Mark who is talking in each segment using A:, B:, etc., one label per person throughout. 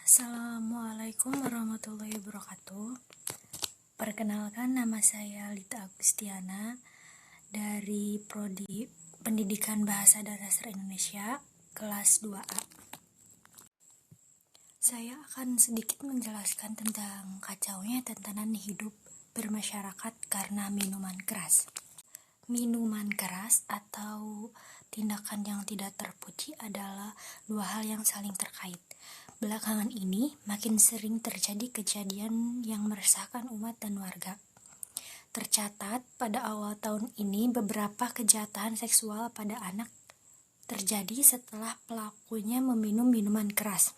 A: Assalamualaikum warahmatullahi wabarakatuh. Perkenalkan, nama saya Lita Agustiana dari Prodi Pendidikan Bahasa dan Sastra Indonesia kelas 2A. Saya akan sedikit menjelaskan tentang kacaunya tatanan hidup bermasyarakat karena minuman keras. Minuman keras atau tindakan yang tidak terpuji adalah dua hal yang saling terkait. Belakangan ini makin sering terjadi kejadian yang meresahkan umat dan warga. Tercatat pada awal tahun ini beberapa kejahatan seksual pada anak terjadi setelah pelakunya meminum minuman keras,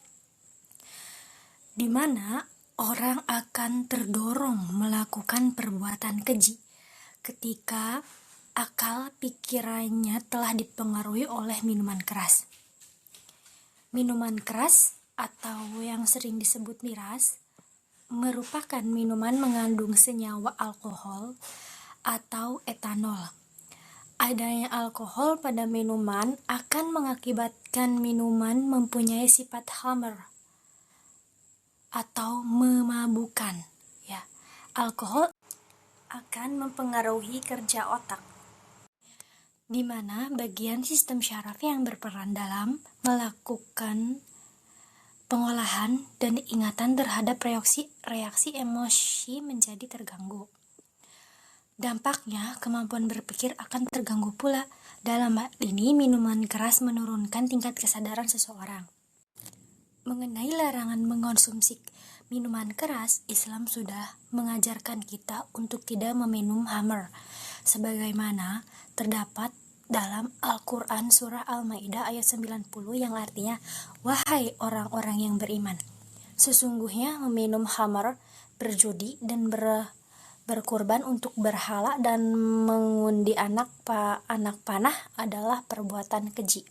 A: di mana orang akan terdorong melakukan perbuatan keji ketika akal pikirannya telah dipengaruhi oleh minuman keras. Minuman keras atau yang sering disebut miras merupakan minuman mengandung senyawa alkohol atau etanol. Adanya alkohol pada minuman akan mengakibatkan minuman mempunyai sifat hammer atau memabukkan. Alkohol akan mempengaruhi kerja otak, di mana bagian sistem syaraf yang berperan dalam melakukan pengolahan dan ingatan terhadap reaksi emosi menjadi terganggu. Dampaknya, kemampuan berpikir akan terganggu pula. Dalam hal ini, minuman keras menurunkan tingkat kesadaran seseorang. Mengenai larangan mengonsumsi minuman keras, Islam sudah mengajarkan kita untuk tidak meminum khamr, sebagaimana terdapat dalam Al-Quran Surah Al-Ma'idah ayat 90 yang artinya, "Wahai orang-orang yang beriman, sesungguhnya meminum khamr, berjudi, dan berkurban untuk berhala dan mengundi anak panah adalah perbuatan keji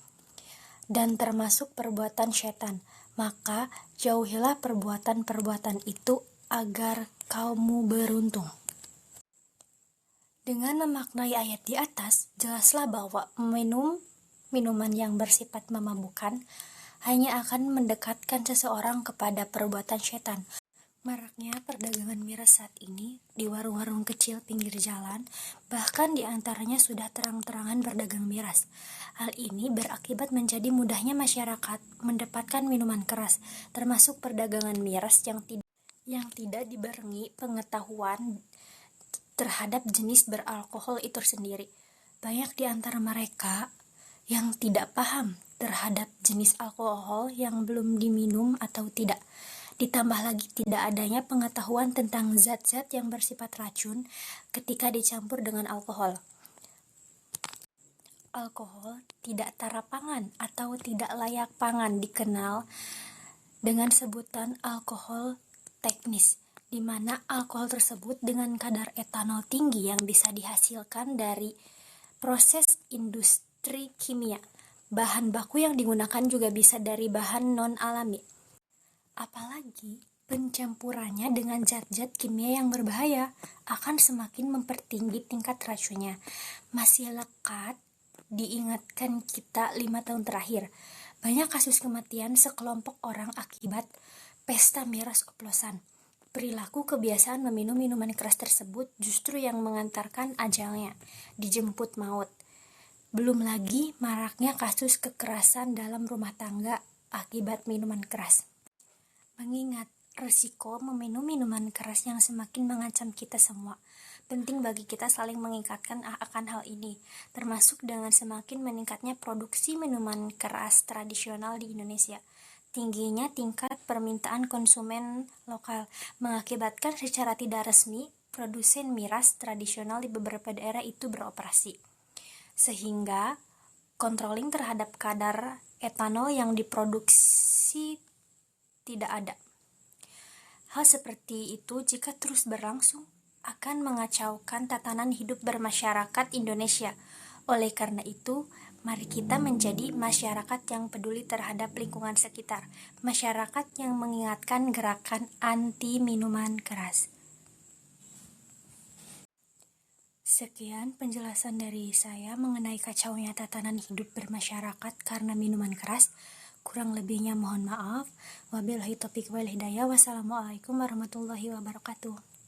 A: dan termasuk perbuatan syaitan. Maka jauhilah perbuatan-perbuatan itu agar kamu beruntung." Dengan memaknai ayat di atas, jelaslah bahwa minuman yang bersifat memabukkan hanya akan mendekatkan seseorang kepada perbuatan syaitan. Maraknya perdagangan miras saat ini di warung-warung kecil pinggir jalan, bahkan di antaranya sudah terang-terangan berdagang miras. Hal ini berakibat menjadi mudahnya masyarakat mendapatkan minuman keras, termasuk perdagangan miras yang tidak dibarengi pengetahuan terhadap jenis beralkohol itu sendiri. Banyak di antara mereka yang tidak paham terhadap jenis alkohol yang belum diminum atau tidak. Ditambah lagi tidak adanya pengetahuan tentang zat-zat yang bersifat racun ketika dicampur dengan alkohol. Alkohol tidak tarapangan atau tidak layak pangan dikenal dengan sebutan alkohol teknis, di mana alkohol tersebut dengan kadar etanol tinggi yang bisa dihasilkan dari proses industri kimia. Bahan baku yang digunakan juga bisa dari bahan non-alami. Apalagi pencampurannya dengan zat-zat kimia yang berbahaya akan semakin mempertinggi tingkat racunnya. Masih lekat diingatkan kita 5 tahun terakhir, banyak kasus kematian sekelompok orang akibat pesta miras oplosan. Perilaku kebiasaan meminum minuman keras tersebut justru yang mengantarkan ajalnya, dijemput maut. Belum lagi maraknya kasus kekerasan dalam rumah tangga akibat minuman keras. Mengingat risiko meminum minuman keras yang semakin mengancam kita semua, penting bagi kita saling mengingatkan akan hal ini, termasuk dengan semakin meningkatnya produksi minuman keras tradisional di Indonesia. Tingginya tingkat permintaan konsumen lokal mengakibatkan secara tidak resmi produsen miras tradisional di beberapa daerah itu beroperasi, sehingga controlling terhadap kadar etanol yang diproduksi tidak ada. Hal seperti itu jika terus berlangsung akan mengacaukan tatanan hidup bermasyarakat Indonesia. Oleh karena itu, mari kita menjadi masyarakat yang peduli terhadap lingkungan sekitar, masyarakat yang mengingatkan gerakan anti minuman keras. Sekian penjelasan dari saya mengenai kacaunya tatanan hidup bermasyarakat karena minuman keras. Kurang lebihnya mohon maaf. Wabillahi taufiq wal hidayah. Wassalamualaikum warahmatullahi wabarakatuh.